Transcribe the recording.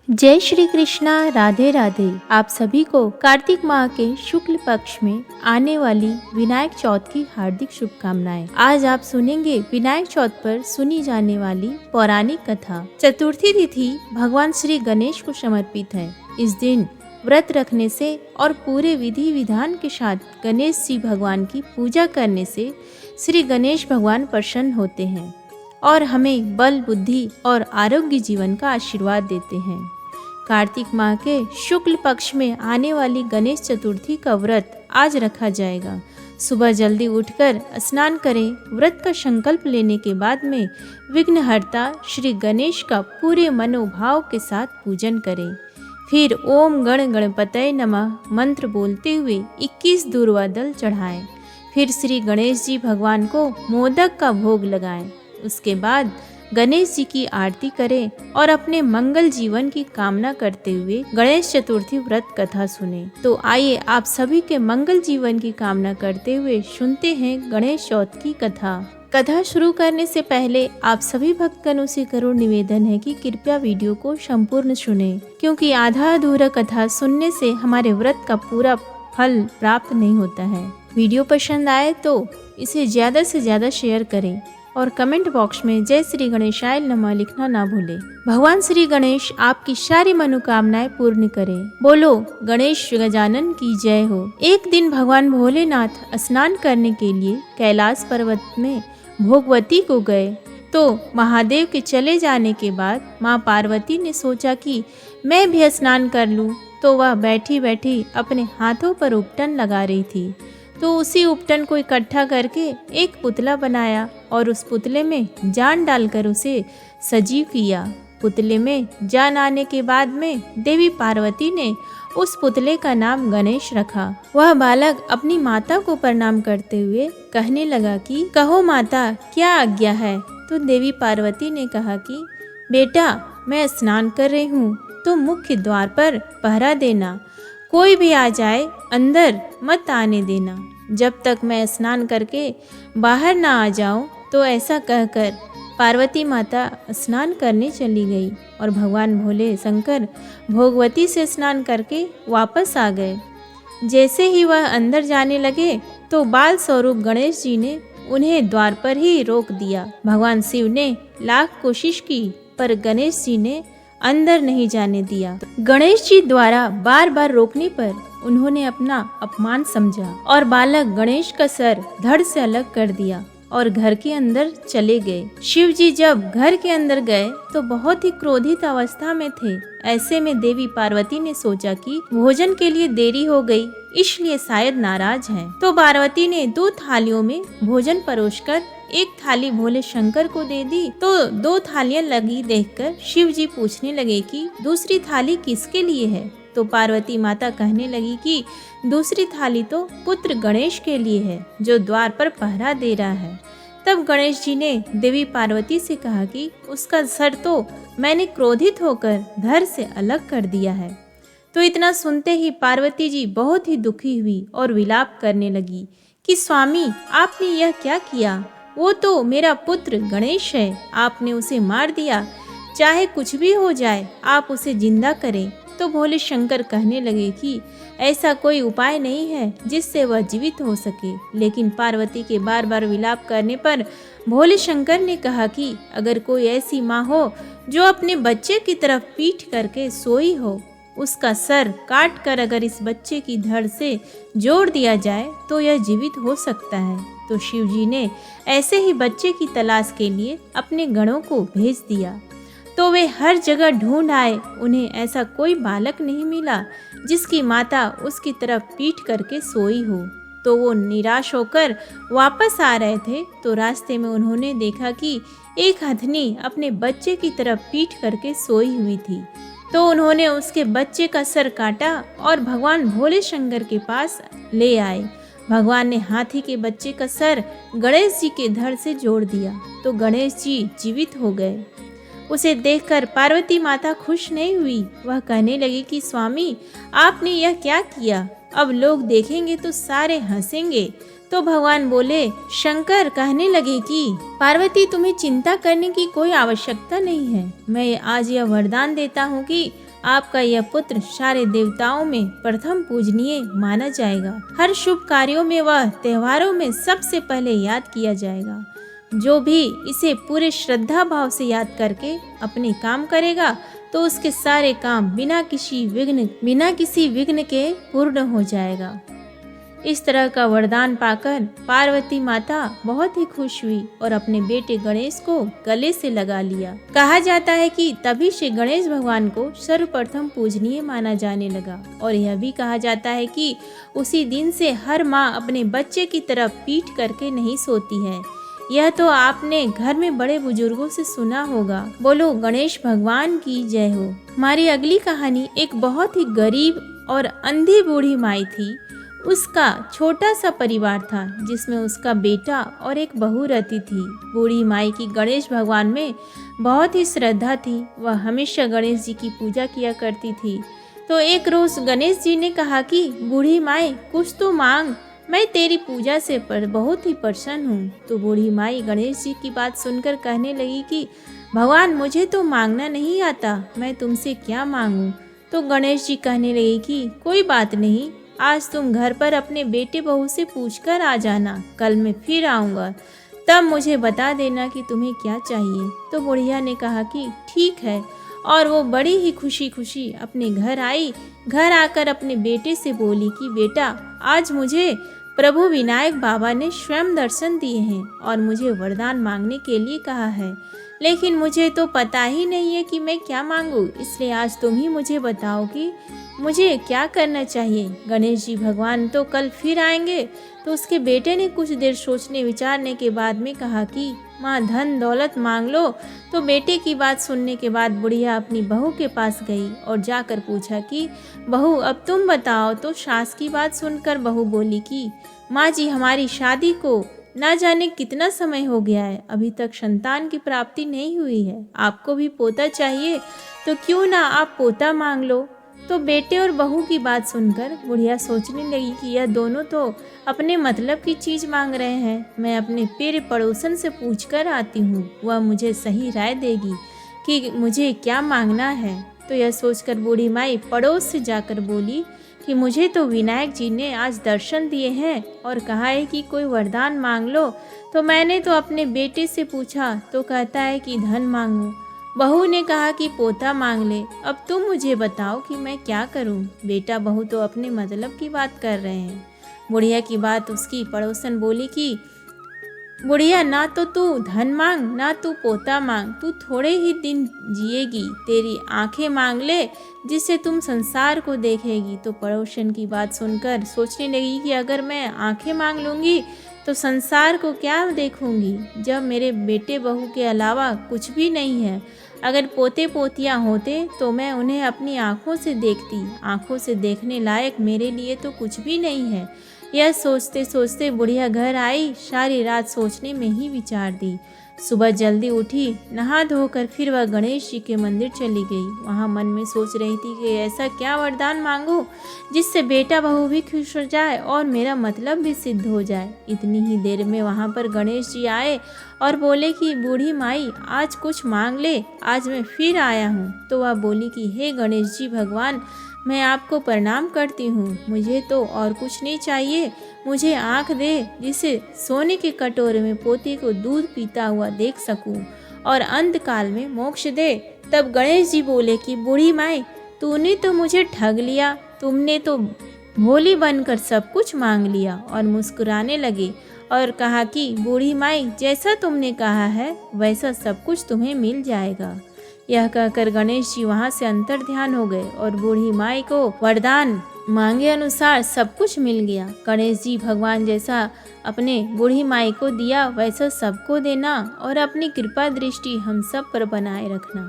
जय श्री कृष्णा, राधे राधे। आप सभी को कार्तिक माह के शुक्ल पक्ष में आने वाली विनायक चौथ की हार्दिक शुभकामनाएं। आज आप सुनेंगे विनायक चौथ पर सुनी जाने वाली पौराणिक कथा। चतुर्थी तिथि भगवान श्री गणेश को समर्पित है। इस दिन व्रत रखने से और पूरे विधि विधान के साथ गणेश जी भगवान की पूजा करने से श्री गणेश भगवान प्रसन्न होते हैं और हमें बल, बुद्धि और आरोग्य जीवन का आशीर्वाद देते हैं। कार्तिक माह के शुक्ल पक्ष में आने वाली गणेश चतुर्थी का व्रत आज रखा जाएगा। सुबह जल्दी उठकर स्नान करें। व्रत का संकल्प लेने के बाद में विघ्नहर्ता श्री गणेश का पूरे मनोभाव के साथ पूजन करें। फिर ओम गण गणपतये नमः मंत्र बोलते हुए 21 दूर्वा दल चढ़ाएं। फिर श्री गणेश जी भगवान को मोदक का भोग लगाएं। उसके बाद गणेश जी की आरती करें और अपने मंगल जीवन की कामना करते हुए गणेश चतुर्थी व्रत कथा सुने। तो आइए आप सभी के मंगल जीवन की कामना करते हुए सुनते हैं गणेश चौथ की कथा। कथा शुरू करने से पहले आप सभी भक्तगणों से करुण निवेदन है कि कृपया वीडियो को संपूर्ण सुनें, क्योंकि आधा अधूरा कथा सुनने से हमारे व्रत का पूरा फल प्राप्त नहीं होता है। वीडियो पसंद आए तो इसे ज्यादा से ज्यादा शेयर करें और कमेंट बॉक्स में जय श्री गणेशाय नमः लिखना ना भूलें। भगवान श्री गणेश आपकी सारी मनोकामनाएं पूर्ण करें। बोलो गणेश गजानन की जय हो। एक दिन भगवान भोलेनाथ स्नान करने के लिए कैलाश पर्वत में भोगवती को गए। तो महादेव के चले जाने के बाद माँ पार्वती ने सोचा कि मैं भी स्नान कर लूं। तो वह बैठी बैठी अपने हाथों पर उपटन लगा रही थी। तो उसी उपटन को इकट्ठा करके एक पुतला बनाया और उस पुतले में जान डालकर उसे सजीव किया। पुतले में जान आने के बाद में देवी पार्वती ने उस पुतले का नाम गणेश रखा। वह बालक अपनी माता को प्रणाम करते हुए कहने लगा कि कहो माता, क्या आज्ञा है। तो देवी पार्वती ने कहा कि बेटा, मैं स्नान कर रही हूँ, तो मुख्य द्वार पर पहरा देना। कोई भी आ जाए अंदर मत आने देना जब तक मैं स्नान करके बाहर ना आ जाऊं। तो ऐसा कहकर पार्वती माता स्नान करने चली गई और भगवान भोले शंकर भोगवती से स्नान करके वापस आ गए। जैसे ही वह अंदर जाने लगे तो बाल स्वरूप गणेश जी ने उन्हें द्वार पर ही रोक दिया। भगवान शिव ने लाख कोशिश की पर गणेश जी ने अंदर नहीं जाने दिया। गणेश जी द्वारा बार बार रोकने पर उन्होंने अपना अपमान समझा और बालक गणेश का सर धड़ से अलग कर दिया और घर के अंदर चले गए। शिव जी जब घर के अंदर गए तो बहुत ही क्रोधित अवस्था में थे। ऐसे में देवी पार्वती ने सोचा कि भोजन के लिए देरी हो गई, इसलिए शायद नाराज हैं। तो पार्वती ने 2 थालियों में भोजन परोसकर एक थाली भोले शंकर को दे दी। तो 2 थालियां लगी देखकर शिव जी पूछने लगे कि दूसरी थाली किसके लिए है। तो पार्वती माता कहने लगी कि दूसरी थाली तो पुत्र गणेश के लिए है, जो द्वार पर पहरा दे रहा है। तब गणेश जी ने देवी पार्वती से कहा कि उसका सर तो मैंने क्रोधित होकर धड़ से अलग कर दिया है। तो इतना सुनते ही पार्वती जी बहुत ही दुखी हुई और विलाप करने लगी कि स्वामी, आपने यह क्या किया। वो तो मेरा पुत्र गणेश है, आपने उसे मार दिया। चाहे कुछ भी हो जाए, आप उसे जिंदा करें। तो भोले शंकर कहने लगे कि ऐसा कोई उपाय नहीं है जिससे वह जीवित हो सके। लेकिन पार्वती के बार बार विलाप करने पर भोले शंकर ने कहा कि अगर कोई ऐसी माँ हो जो अपने बच्चे की तरफ पीठ करके सोई हो, उसका सर काट कर अगर इस बच्चे की धड़ से जोड़ दिया जाए तो यह जीवित हो सकता है। तो शिव जी ने ऐसे ही बच्चे की तलाश के लिए अपने गणों को भेज दिया। तो वे हर जगह ढूंढ आए, उन्हें ऐसा कोई बालक नहीं मिला जिसकी माता उसकी तरफ पीठ करके सोई हो। तो वो निराश होकर वापस आ रहे थे तो रास्ते में उन्होंने देखा कि एक हथनी अपने बच्चे की तरफ पीठ करके सोई हुई थी। तो उन्होंने उसके बच्चे का सर काटा और भगवान भोले शंकर के पास ले आए। भगवान ने हाथी के बच्चे का सर गणेश जी के धड़ से जोड़ दिया। तो गणेश जी जीवित हो गए। उसे देखकर पार्वती माता खुश नहीं हुई। वह कहने लगी कि स्वामी, आपने यह क्या किया। अब लोग देखेंगे तो सारे हंसेंगे। तो भगवान बोले, शंकर कहने लगे कि पार्वती, तुम्हें चिंता करने की कोई आवश्यकता नहीं है। मैं आज यह वरदान देता हूँ कि आपका यह पुत्र सारे देवताओं में प्रथम पूजनीय माना जाएगा। हर शुभ कार्यों में वह त्योहारों में सबसे पहले याद किया जाएगा। जो भी इसे पूरे श्रद्धा भाव से याद करके अपने काम करेगा तो उसके सारे काम बिना किसी विघ्न के पूर्ण हो जाएगा। इस तरह का वरदान पाकर पार्वती माता बहुत ही खुश हुई और अपने बेटे गणेश को गले से लगा लिया। कहा जाता है कि तभी से गणेश भगवान को सर्वप्रथम पूजनीय माना जाने लगा और यह भी कहा जाता है कि उसी दिन से हर माँ अपने बच्चे की तरफ पीठ करके नहीं सोती है। यह तो आपने घर में बड़े बुजुर्गों से सुना होगा। बोलो गणेश भगवान की जय हो। हमारी अगली कहानी एक बहुत ही गरीब और अंधी बूढ़ी माई थी। उसका छोटा सा परिवार था जिसमें उसका बेटा और एक बहू रहती थी। बूढ़ी माई की गणेश भगवान में बहुत ही श्रद्धा थी। वह हमेशा गणेश जी की पूजा किया करती थी। तो एक रोज गणेश जी ने कहा कि बूढ़ी माई कुछ तो मांग, मैं तेरी पूजा से बहुत ही प्रसन्न हूँ। तो बूढ़ी माई गणेश जी की बात सुनकर कहने लगी कि भगवान मुझे तो मांगना नहीं आता, मैं तुमसे क्या मांगूं। तो गणेश जी कहने लगे कि कोई बात नहीं, आज तुम घर पर अपने बेटे बहू से पूछकर आ जाना, कल मैं फिर आऊँगा, तब मुझे बता देना कि तुम्हें क्या चाहिए। तो बुढ़िया ने कहा कि ठीक है और वो बड़ी ही खुशी खुशी अपने घर आई। घर आकर अपने बेटे से बोली कि बेटा आज मुझे प्रभु विनायक बाबा ने स्वयं दर्शन दिए हैं और मुझे वरदान मांगने के लिए कहा है, लेकिन मुझे तो पता ही नहीं है कि मैं क्या मांगूं, इसलिए आज तुम ही मुझे बताओ कि मुझे क्या करना चाहिए। गणेश जी भगवान तो कल फिर आएंगे। तो उसके बेटे ने कुछ देर सोचने विचारने के बाद में कहा कि माँ धन दौलत मांग लो। तो बेटे की बात सुनने के बाद बुढ़िया अपनी बहू के पास गई और जाकर पूछा कि बहू अब तुम बताओ। तो सास की बात सुनकर बहू बोली कि माँ जी हमारी शादी को ना जाने कितना समय हो गया है, अभी तक संतान की प्राप्ति नहीं हुई है, आपको भी पोता चाहिए तो क्यों ना आप पोता मांग लो। तो बेटे और बहू की बात सुनकर बुढ़िया सोचने लगी कि यह दोनों तो अपने मतलब की चीज़ मांग रहे हैं। मैं अपने प्रिय पड़ोसन से पूछकर आती हूँ, वह मुझे सही राय देगी कि मुझे क्या मांगना है। तो यह सोचकर बूढ़ी माई पड़ोस से जाकर बोली कि मुझे तो विनायक जी ने आज दर्शन दिए हैं और कहा है कि कोई वरदान मांग लो। तो मैंने तो अपने बेटे से पूछा तो कहता है कि धन मांगो। बहू ने कहा कि पोता मांग ले। अब तुम मुझे बताओ कि मैं क्या करूं। बेटा बहू तो अपने मतलब की बात कर रहे हैं। बुढ़िया की बात उसकी पड़ोसन बोली कि बुढ़िया ना तो तू धन मांग ना तू पोता मांग, तू थोड़े ही दिन जिएगी, तेरी आंखें मांग ले जिससे तुम संसार को देखेगी। तो पड़ोसन की बात सुनकर सोचने लगी कि अगर मैं आंखें मांग लूँगी तो संसार को क्या देखूंगी, जब मेरे बेटे बहू के अलावा कुछ भी नहीं है। अगर पोते पोतियाँ होते तो मैं उन्हें अपनी आँखों से देखती, आँखों से देखने लायक मेरे लिए तो कुछ भी नहीं है। यह सोचते सोचते बुढ़िया घर आई, सारी रात सोचने में ही विचार दी। सुबह जल्दी उठी, नहा धोकर फिर वह गणेश जी के मंदिर चली गई। वहाँ मन में सोच रही थी कि ऐसा क्या वरदान मांगूं जिससे बेटा बहू भी खुश हो जाए और मेरा मतलब भी सिद्ध हो जाए। इतनी ही देर में वहाँ पर गणेश जी आए और बोले कि बूढ़ी माई आज कुछ मांग ले, आज मैं फिर आया हूँ। तो वह बोली कि हे गणेश जी भगवान, मैं आपको प्रणाम करती हूँ, मुझे तो और कुछ नहीं चाहिए, मुझे आँख दे जिसे सोने के कटोरे में पोते को दूध पीता हुआ देख सकूं और अंत काल में मोक्ष दे। तब गणेश जी बोले कि बूढ़ी माई तूने तो मुझे ठग लिया, तुमने तो भोली बनकर सब कुछ मांग लिया। और मुस्कुराने लगे और कहा कि बूढ़ी माई जैसा तुमने कहा है वैसा सब कुछ तुम्हें मिल जाएगा। यह कहकर गणेश जी वहाँ से अंतर ध्यान हो गए और बूढ़ी माई को वरदान मांगे अनुसार सब कुछ मिल गया। गणेश जी भगवान जैसा अपने बूढ़ी माई को दिया वैसा सबको देना और अपनी कृपा दृष्टि हम सब पर बनाए रखना।